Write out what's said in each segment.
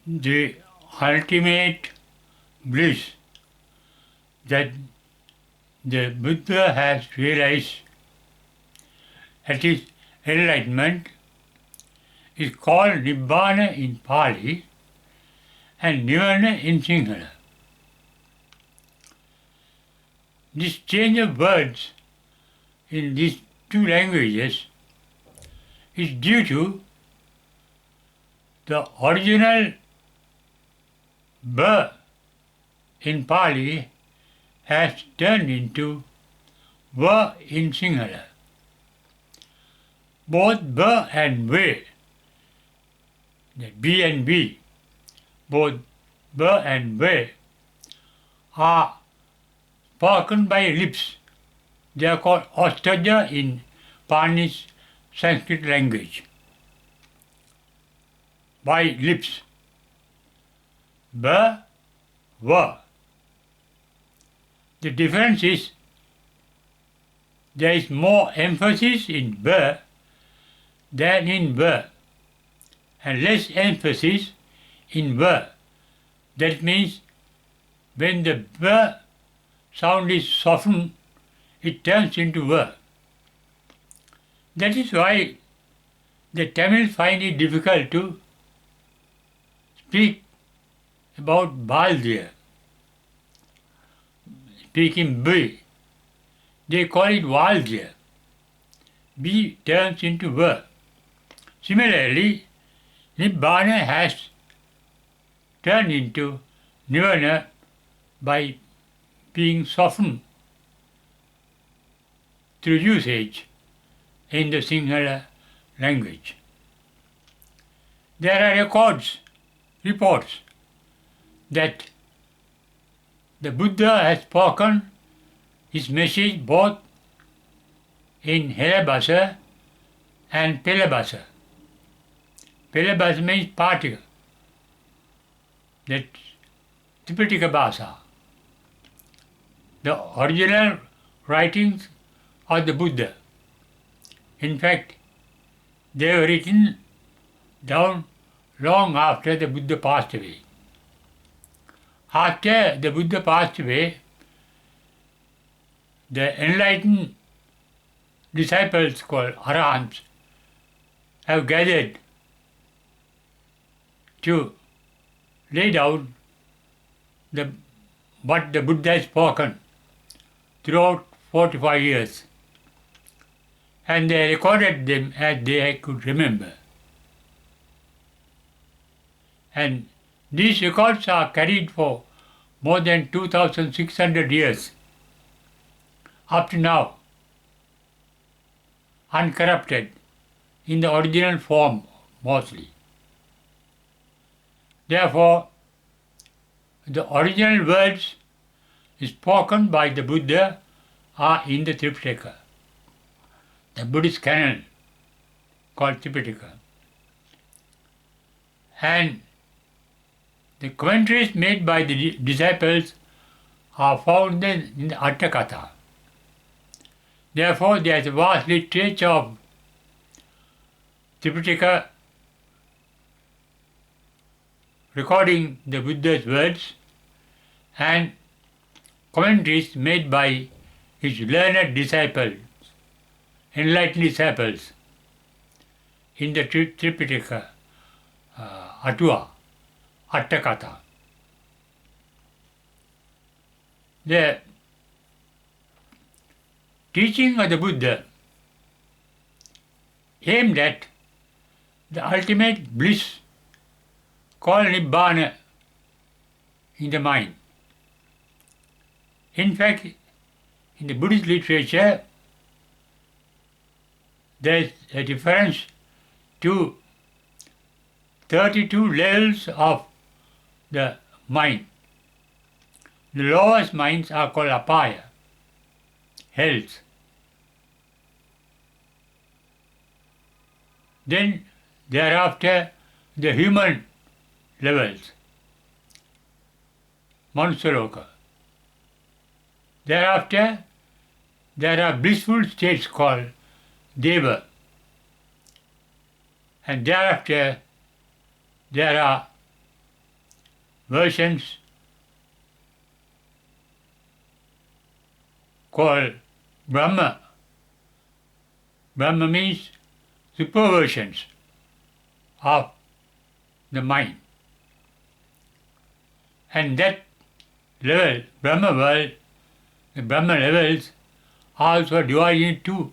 the ultimate bliss that the Buddha has realized at his enlightenment is called Nibbana in Pali and Nirvana in Sinhala. This change of words in these two languages is due to the original ba in Pali has turned into va in Sinhala. Both ba and ve, the B and B, both ba and ve are spoken by lips. They are called ostaja in Pani's Sanskrit language. By lips. Ba, va. The difference is there is more emphasis in ba than in va, and less emphasis in va. That means when the ba sound is softened, it turns into va. That is why the Tamils find it difficult to speak about Baldia. Speaking B, they call it Valdia. B turns into va. Similarly, Nibbana has turned into Nirvana by being softened through usage in the Sinhala language. There are reports that the Buddha has spoken his message both in Helabhasa and Pelabhasa. Pelabhasa means particle, that's Tipitaka Bhasa. The original writings of the Buddha. In fact, they were written down long after the Buddha passed away. After the Buddha passed away, the enlightened disciples called Arahants have gathered to lay down what the Buddha has spoken throughout 45 years, and they recorded them as they could remember. And these records are carried for more than 2,600 years up to now, uncorrupted, in the original form mostly. Therefore, the original words spoken by the Buddha are in the Tripitaka, the Buddhist canon called Tripitaka. And the commentaries made by the disciples are found in the Atthakatha. Therefore, there is a vast literature of Tripitaka recording the Buddha's words and commentaries made by his learned disciples, enlightened disciples, in the Tripitaka, Atthakatha. The teaching of the Buddha aimed at the ultimate bliss called Nibbana in the mind. In fact, in the Buddhist literature, there is a difference to 32 levels of the mind. The lowest minds are called apaya, hells. Then thereafter the human levels, Manusaloka. Thereafter there are blissful states called Deva, and thereafter there are versions called Brahma. Brahma means super versions of the mind. And that level, Brahma world, the Brahma levels are also divided into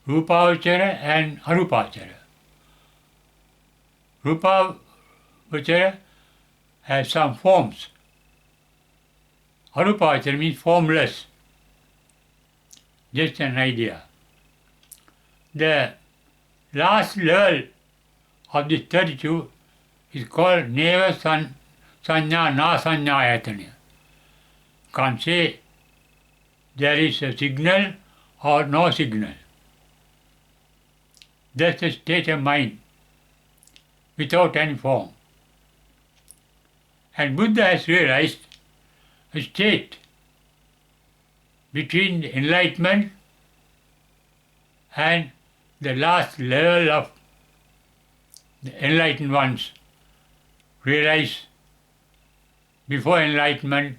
Rupavachara and Arupavachara. Rupavachara has some forms. Arupavachara means formless, just an idea. The last level of this 32 is called Neva Sanya Na Sanya Ayatana. Can't say there is a signal or no signal. That's a state of mind without any form. And Buddha has realized a state between the enlightenment and the last level of the enlightened ones realize before enlightenment,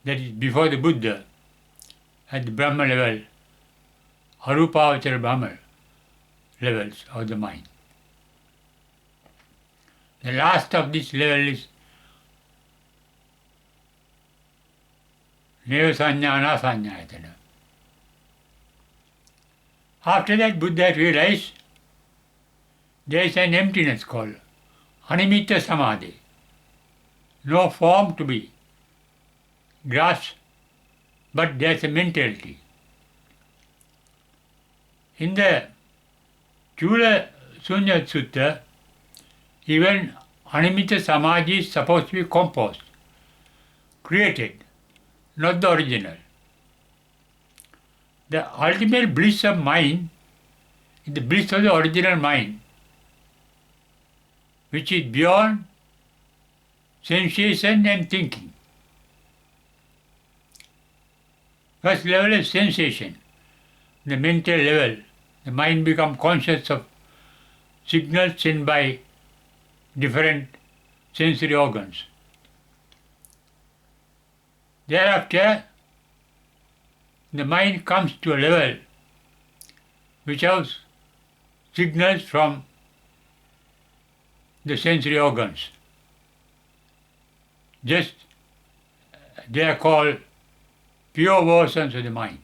that is before the Buddha, at the Brahma level, Arupavachara Brahma levels of the mind. The last of this level is Nevasanya Nasanyayatana. After that, Buddha realized there is an emptiness called Animitta Samadhi, no form to be grasped, but there is a mentality. In the Chula Sunya Sutta, even Animitta Samadhi is supposed to be composed, created, not the original. The ultimate bliss of mind is the bliss of the original mind, which is beyond sensation and thinking. First level is sensation. The mental level, the mind becomes conscious of signals sent by different sensory organs. Thereafter, the mind comes to a level which has signals from the sensory organs. Just they are called pure versions of the mind.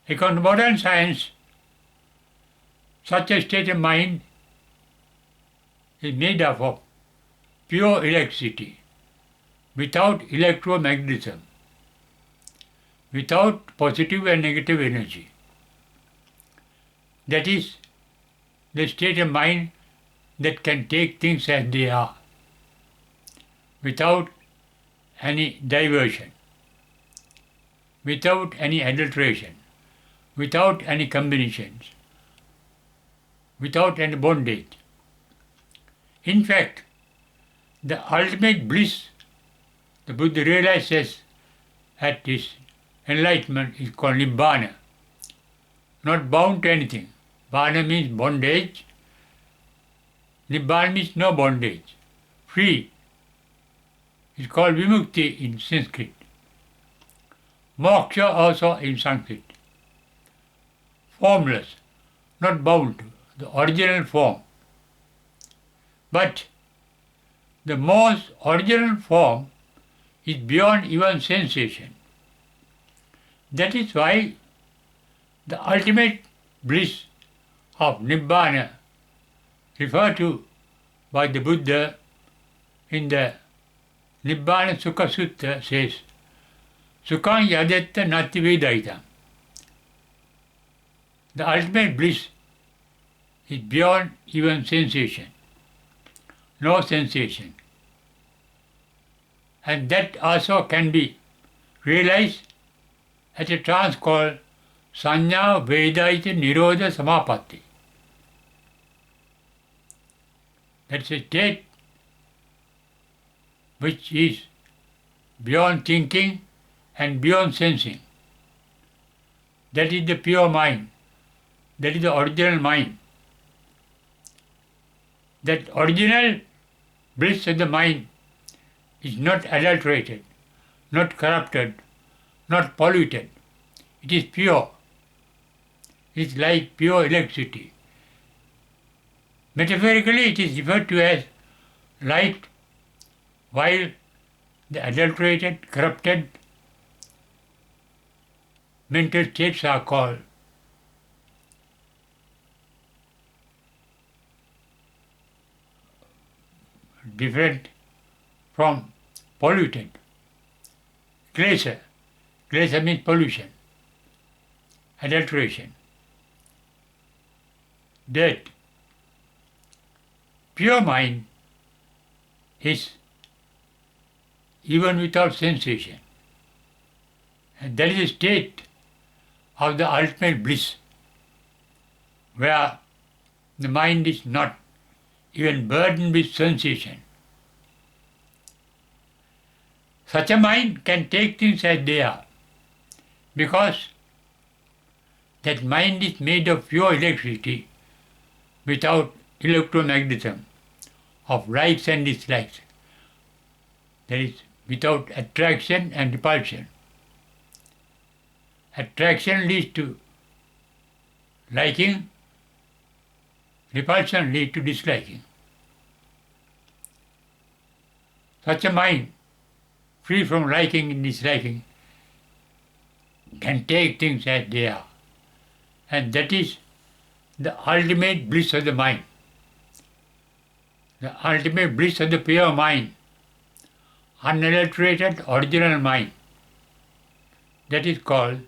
According to modern science, such a state of mind is made up of pure electricity, without electromagnetism, without positive and negative energy. That is the state of mind that can take things as they are, without any diversion, without any adulteration, without any combinations, without any bondage. In fact, the ultimate bliss the Buddha realizes at his enlightenment is called Nibbana, not bound to anything. Bana means bondage. Nibbana means no bondage, free. It's called Vimukti in Sanskrit. Moksha also in Sanskrit. Formless, not bound to the original form. But the most original form is beyond even sensation. That is why the ultimate bliss of Nibbana, referred to by the Buddha in the Nibbana Sukha Sutta, says, Sukham yadatta nati vedaitam. The ultimate bliss is beyond even sensation. No sensation. And that also can be realized at a trance called Sanya Vedaita Nirodha Samapatti. That's a state which is beyond thinking and beyond sensing. That is the pure mind. That is the original mind. that original bliss of the mind is not adulterated, not corrupted, not polluted. It is pure. It is like pure electricity. Metaphorically, it is referred to as light, while the adulterated, corrupted mental states are called different from polluted. Klesha. Klesha means pollution, adulteration. That pure mind is even without sensation. And that is a state of the ultimate bliss, where the mind is not even burdened with sensation. Such a mind can take things as they are, because that mind is made of pure electricity without electromagnetism of likes and dislikes. That is, without attraction and repulsion. Attraction leads to liking, repulsion leads to disliking. Such a mind, free from liking and disliking, can take things as they are. And that is the ultimate bliss of the mind. The ultimate bliss of the pure mind, unadulterated original mind. That is called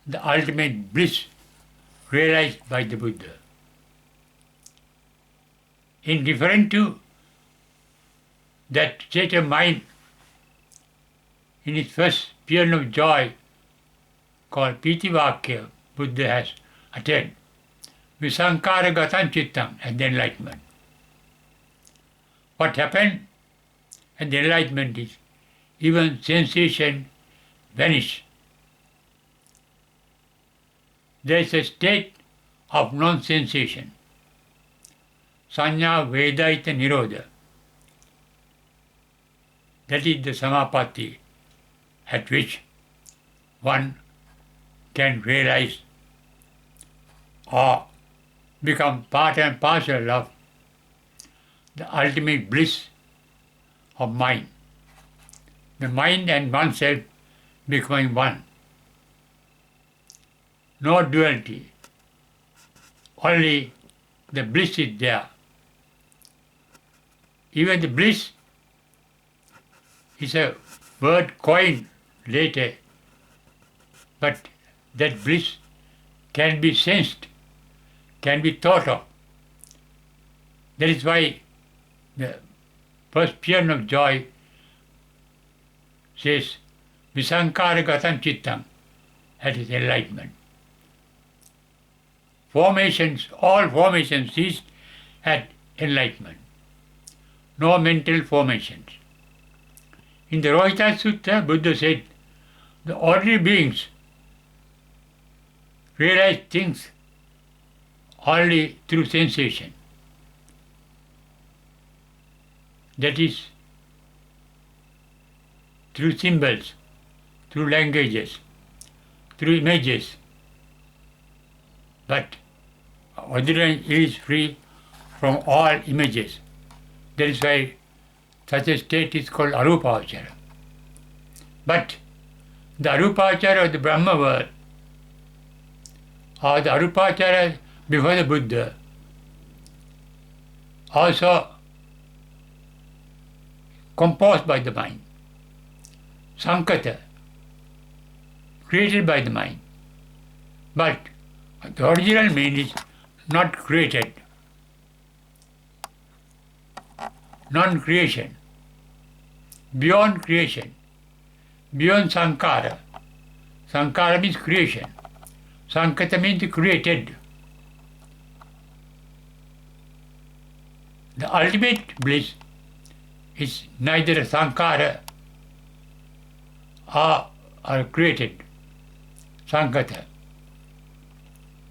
the ultimate bliss realized by the Buddha. In referring to that state of mind, in his first paean of joy, called Pitivakya, Buddha has attained Visankara Gatan Chittam at the Enlightenment. What happened at the Enlightenment is even sensation vanished. There is a state of non-sensation. Sanya Vedaita Nirodha. That is the Samapatti at which one can realize or become part and parcel of the ultimate bliss of mind. The mind and oneself becoming one. No duality. Only the bliss is there. Even the bliss is a word coined later, but that bliss can be sensed, can be thought of. That is why the first paean of joy says, Visankara Gatan Chittam, that is enlightenment. Formations, all formations ceased at enlightenment. No mental formations. In the Rohita Sutta, Buddha said, the ordinary beings realize things only through sensation. That is, through symbols, through languages, through images. But ordinary is free from all images. That is why such a state is called arupavachara. But the arupavachara of the Brahma world, or the arupavachara before the Buddha, also composed by the mind. Sankata, created by the mind. But the original meaning is not created. Non-creation. Beyond creation. Beyond Sankara. Sankara means creation. Sankata means created. The ultimate bliss is neither a Sankara or created. Sankata.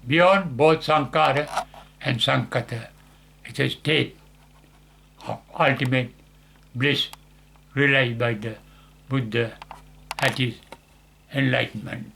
Beyond both Sankara and Sankata, it's a state ultimate bliss realized by the Buddha at his enlightenment.